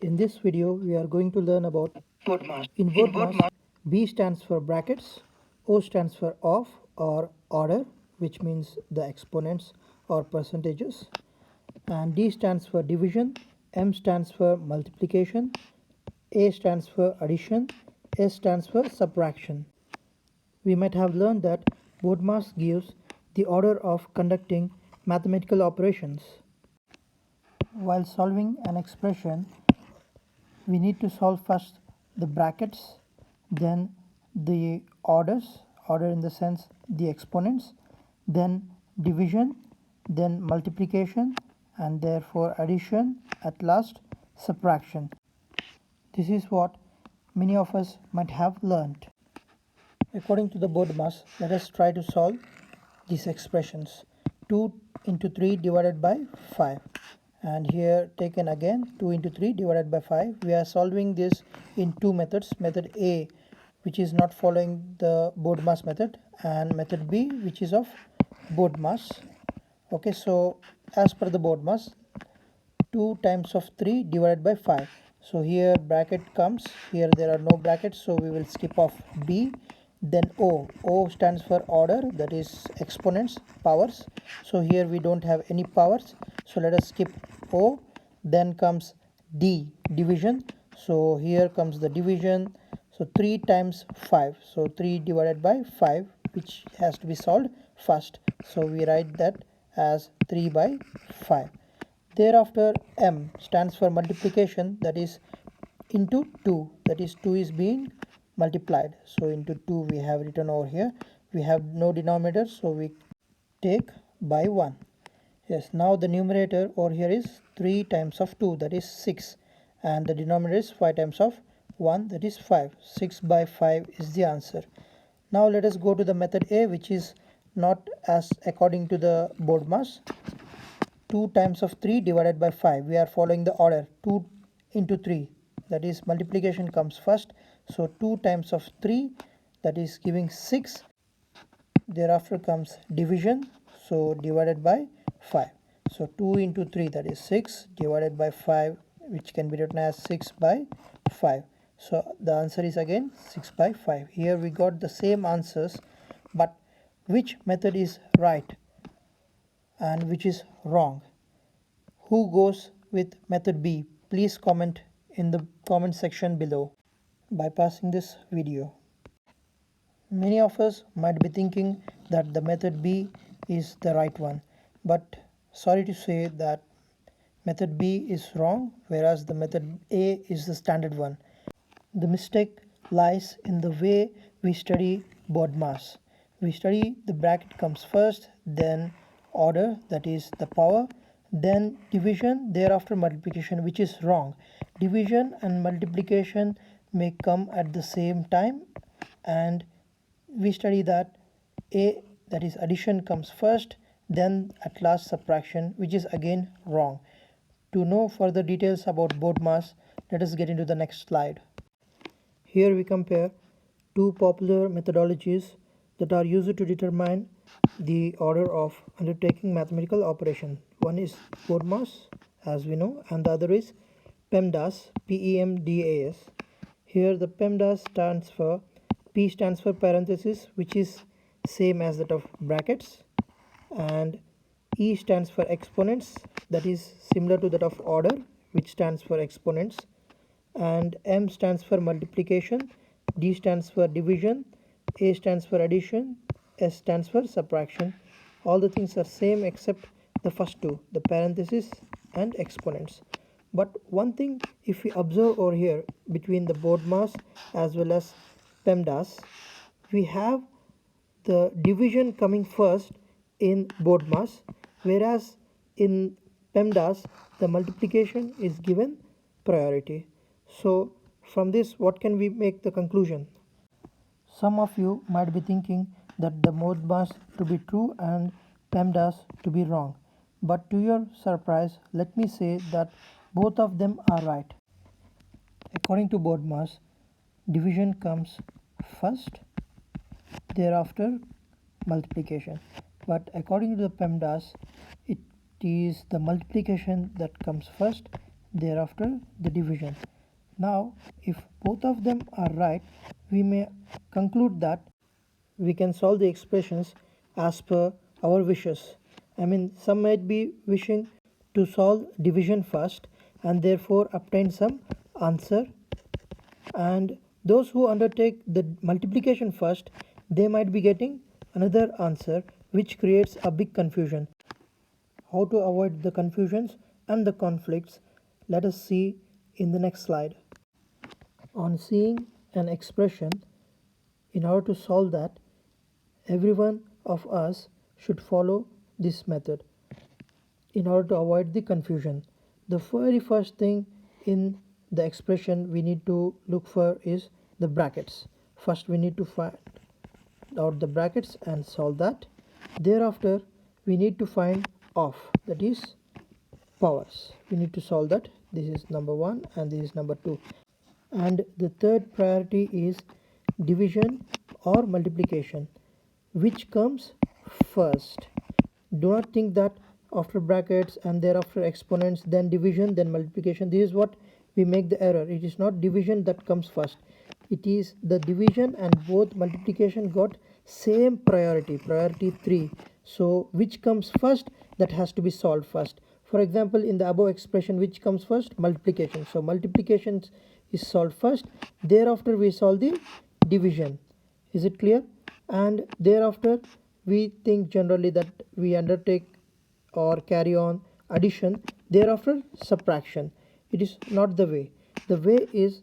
In this video, we are going to learn about in BODMAS. B stands for brackets, O stands for off or order, which means the exponents or percentages, and D stands for division, M stands for multiplication, A stands for addition, S stands for subtraction. We might have learned that BODMAS gives the order of conducting mathematical operations. While solving an expression, we need to solve first the brackets, then the order in the sense the exponents, then division, then multiplication, and therefore addition, at last subtraction. This is what many of us might have learned. According to the BODMAS, let us try to solve these expressions. 2 into 3 divided by 5. And here taken again 2 into 3 divided by 5. We are solving this in two methods. Method A, which is not following the BODMAS method, and method B, which is of BODMAS. Okay, so as per the BODMAS, 2 times of 3 divided by 5. So here bracket comes, here there are no brackets, so we will skip off B. Then O stands for order, that is exponents, powers. So here we don't have any powers, so let us skip O. Then comes D, division. So here comes the division. So 3 times 5, so 3 divided by 5, which has to be solved first. So we write that as 3 by 5. Thereafter M stands for multiplication, that is into 2, that is 2 is being multiplied, so into 2 we have written over here. We have no denominator, so we take by 1. Yes, now the numerator over here is 3 times of 2, that is 6, and the denominator is 5 times of 1, that is 5. 6 by 5 is the answer. Now let us go to the method A, which is not as according to the BODMAS. 2 times of 3 divided by 5. We are following the order 2 into 3, that is multiplication comes first. So 2 times of 3, that is giving 6. Thereafter comes division, so divided by 5. So 2 into 3, that is 6, divided by 5, which can be written as 6 by 5. So the answer is again 6 by 5. Here we got the same answers, but which method is right and which is wrong? Who goes with method B? Please comment in the comment section below by passing this video. Many of us might be thinking that the method B is the right one, but sorry to say that method B is wrong, whereas the method A is the standard one. The mistake lies in the way we study BODMAS. We study the bracket comes first, then order, that is the power, then division, thereafter multiplication, which is wrong. Division and multiplication may come at the same time, and we study that A, that is addition, comes first, then at last subtraction, which is again wrong. To know further details about BODMAS, let us get into the next slide. Here we compare two popular methodologies that are used to determine the order of undertaking mathematical operation. One is BODMAS, as we know, and the other is PEMDAS, PEMDAS. Here the PEMDAS stands for, P stands for parenthesis, which is same as that of brackets, and E stands for exponents, that is similar to that of order, which stands for exponents, and M stands for multiplication, D stands for division, A stands for addition, S stands for subtraction. All the things are same except the first two, the parenthesis and exponents. But one thing, if we observe over here between the BODMAS as well as PEMDAS, we have the division coming first in BODMAS, whereas in PEMDAS the multiplication is given priority. So from this, what can we make the conclusion? Some of you might be thinking that the BODMAS to be true and PEMDAS to be wrong. But to your surprise, let me say that both of them are right. According to BODMAS, division comes first, thereafter multiplication. But according to the PEMDAS, it is the multiplication that comes first, thereafter the division. Now if both of them are right, we may conclude that we can solve the expressions as per our wishes. I mean, some might be wishing to solve division first and therefore obtain some answer, and those who undertake the multiplication first, they might be getting another answer, which creates a big confusion. How to avoid the confusions and the conflicts, let us see in the next slide. On seeing an expression, in order to solve that, everyone of us should follow this method in order to avoid the confusion. The very first thing in the expression we need to look for is the brackets. First we need to find out the brackets and solve that. Thereafter we need to find of, that is powers. We need to solve that. This is number 1 and this is number 2. And the third priority is division or multiplication. Which comes first? Do not think that after brackets and thereafter exponents, then division, then multiplication. This is what we make the error. It is not division that comes first. It is the division and both multiplication got same priority 3. So which comes first, that has to be solved first. For example, in the above expression, which comes first? Multiplication. So multiplication is solved first, thereafter we solve the division. Is it clear? And thereafter we think generally that we undertake or carry on addition, thereafter subtraction. It is not the way. The way is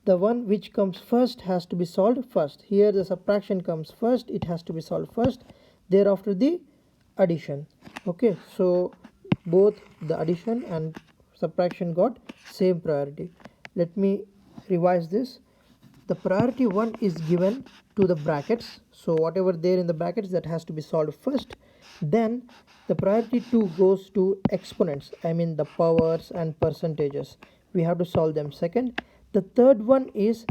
the one which comes first has to be solved first. Here the subtraction comes first, it has to be solved first, thereafter the addition. Okay, so both the addition and subtraction got same priority. Let me revise this. The priority 1 is given to the brackets, so whatever there in the brackets, that has to be solved first. Then the priority 2 goes to exponents, I mean the powers and percentages. We have to solve them second. The third one is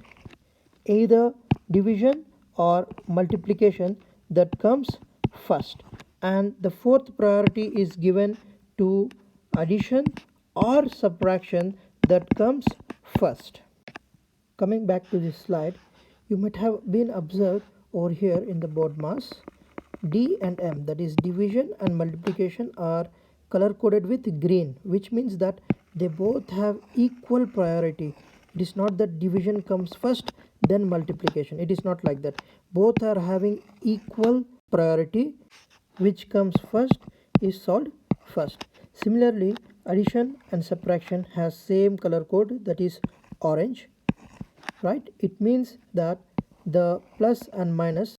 either division or multiplication, that comes first. And the fourth priority is given to addition or subtraction, that comes first. Coming back to this slide, you might have been observed over here in the BODMAS, D and M, that is division and multiplication, are color coded with green, which means that they both have equal priority. It is not that division comes first then multiplication. It is not like that. Both are having equal priority. Which comes first is solved first. Similarly, addition and subtraction has same color code, that is orange, right? It means that the plus and minus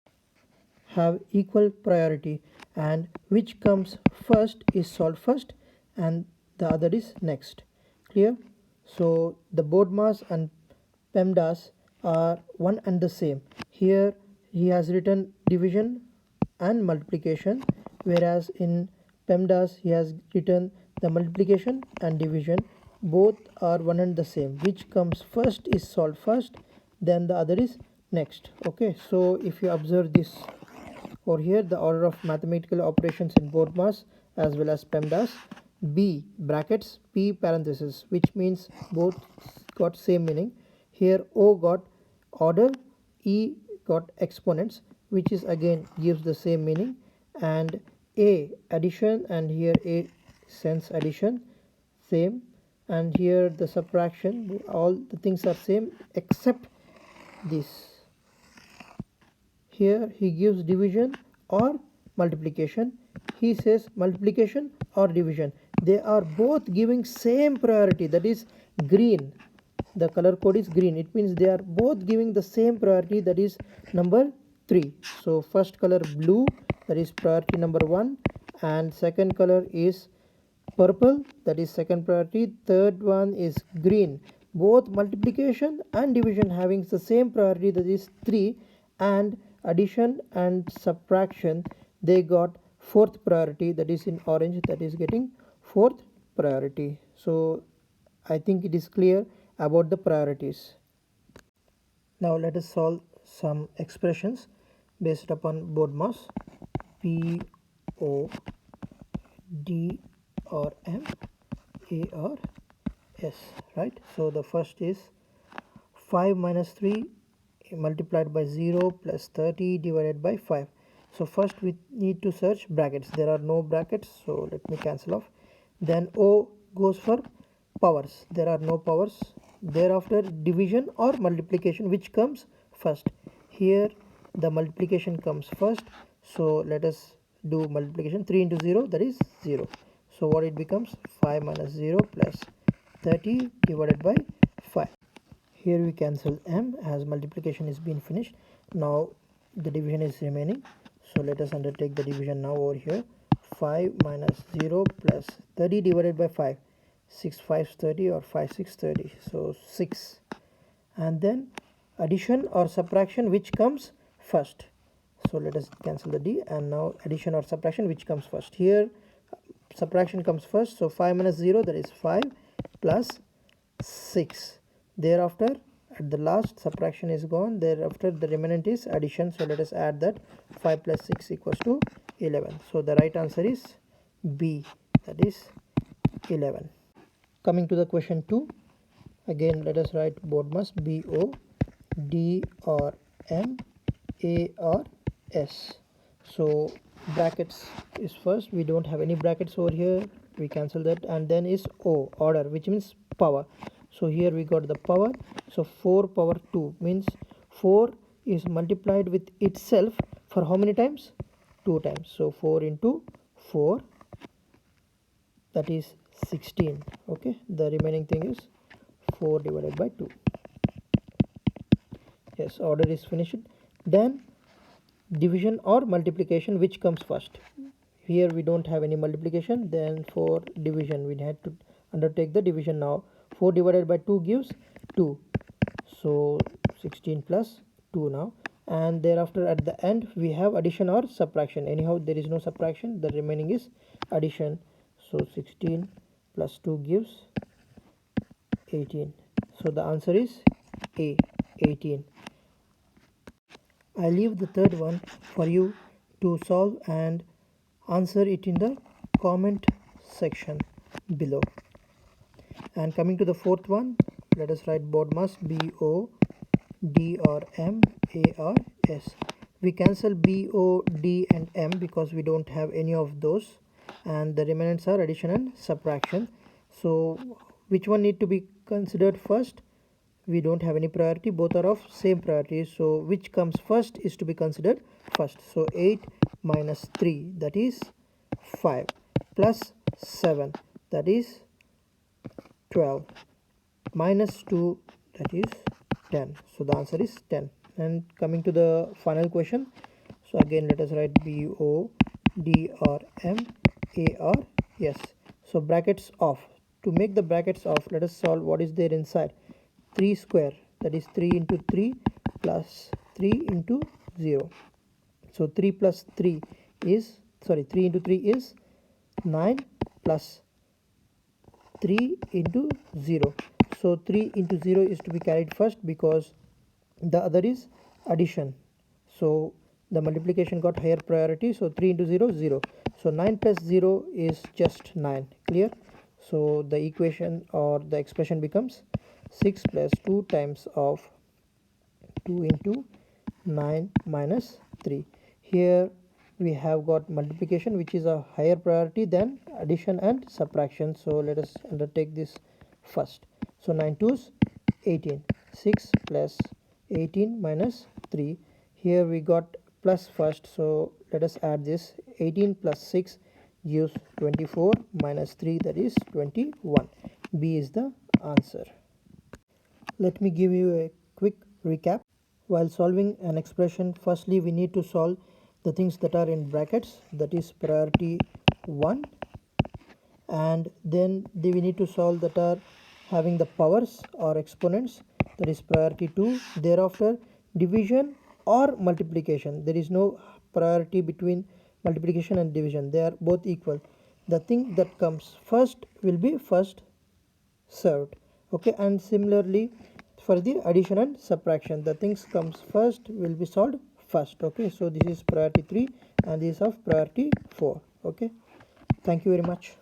have equal priority, and which comes first is solved first and the other is next. Clear? So the BODMAS and PEMDAS are one and the same. Here he has written division and multiplication, whereas in PEMDAS he has written the multiplication and division. Both are one and the same. Which comes first is solved first, then the other is next. Okay, so if you observe this over here, the order of mathematical operations in BODMAS as well as PEMDAS: B brackets, P parenthesis, which means both got same meaning. Here O got order, E got exponents, which is again gives the same meaning, and A addition, and here A sense addition, same, and here the subtraction. All the things are same except this. Here he gives division or multiplication. He says multiplication or division. They are both giving same priority, that is green. The color code is green. It means they are both giving the same priority, that is number 3. So first color blue, that is priority number 1, and second color is purple, that is second priority. Third one is green. Both multiplication and division having the same priority, that is 3, and addition and subtraction, they got fourth priority, that is in orange, that is getting fourth priority. So I think it is clear about the priorities. Now let us solve some expressions based upon BODMAS. P, O, D or M ARS, right? So the first is 5 minus 3 multiplied by 0 plus 30 divided by 5. So first we need to search brackets. There are no brackets, so let me cancel off. Then O goes for powers. There are no powers. Thereafter division or multiplication, which comes first. Here the multiplication comes first, so let us do multiplication. 3 into 0, that is 0. So what it becomes? 5 minus 0 plus 30 divided by 5. Here we cancel m as multiplication is being finished. Now the division is remaining, so let us undertake the division now over here. 5 minus 0 plus 30 divided by 5. 6 5 30 or 5 6 30, so 6. And then addition or subtraction, which comes first. So let us cancel the d, and now addition or subtraction, which comes first. Here subtraction comes first, so 5 minus 0, that is 5 plus 6. Thereafter at the last subtraction is gone. Thereafter the remnant is addition, so let us add that. 5 plus 6 equals to 11. So the right answer is B, that is 11. Coming to the question 2, again let us write BODMAS BO D or M A or S. So brackets is first. We don't have any brackets over here, we cancel that. And then is O, order, which means power. So here we got the power, so 4 power 2 means 4 is multiplied with itself for how many times? 2 times. So 4 into 4, that is 16. Okay, the remaining thing is 4 divided by 2. Yes, order is finished. Then division or multiplication, which comes first. Here we don't have any multiplication, then for division we had to undertake the division now. 4 divided by 2 gives 2, so 16 plus 2 now. And thereafter at the end we have addition or subtraction. Anyhow there is no subtraction, the remaining is addition. So 16 plus 2 gives 18. So the answer is A, 18. I leave the third one for you to solve and answer it in the comment section below. And coming to the fourth one, let us write BODMAS BO D or M A or S. We cancel B, O, D and M because we don't have any of those, and the remnants are addition and subtraction. So which one need to be considered first? We don't have any priority, both are of same priority, so which comes first is to be considered first. So 8 minus 3, that is 5, plus 7, that is 12, minus 2, that is 10. So the answer is 10. And coming to the final question, so again let us write BO D or M A or S. So brackets off. To make the brackets off, let us solve what is there inside. 3 square, that is 3 into 3 plus 3 into 0. So 3 plus 3 is, 3 into 3 is 9 plus 3 into 0. So 3 into 0 is to be carried first because the other is addition. So the multiplication got higher priority, so 3 into 0, 0. So 9 plus 0 is just 9. Clear? So the equation or the expression becomes 6 plus 2 times of 2 into 9 minus 3. Here we have got multiplication, which is a higher priority than addition and subtraction. So let us undertake this first. So 9 2s 18. 6 plus 18 minus 3. Here we got plus first, so let us add this. 18 plus 6 gives 24 minus 3, that is 21. B is the answer. Let me give you a quick recap. While solving an expression, firstly we need to solve the things that are in brackets, that is priority 1, and then we need to solve that are having the powers or exponents, that is priority 2. Thereafter division or multiplication, there is no priority between multiplication and division, they are both equal. The thing that comes first will be first served. Okay, and similarly for the addition and subtraction, the things comes first will be solved first. Okay, so this is priority 3 and this is of priority 4. Okay, thank you very much.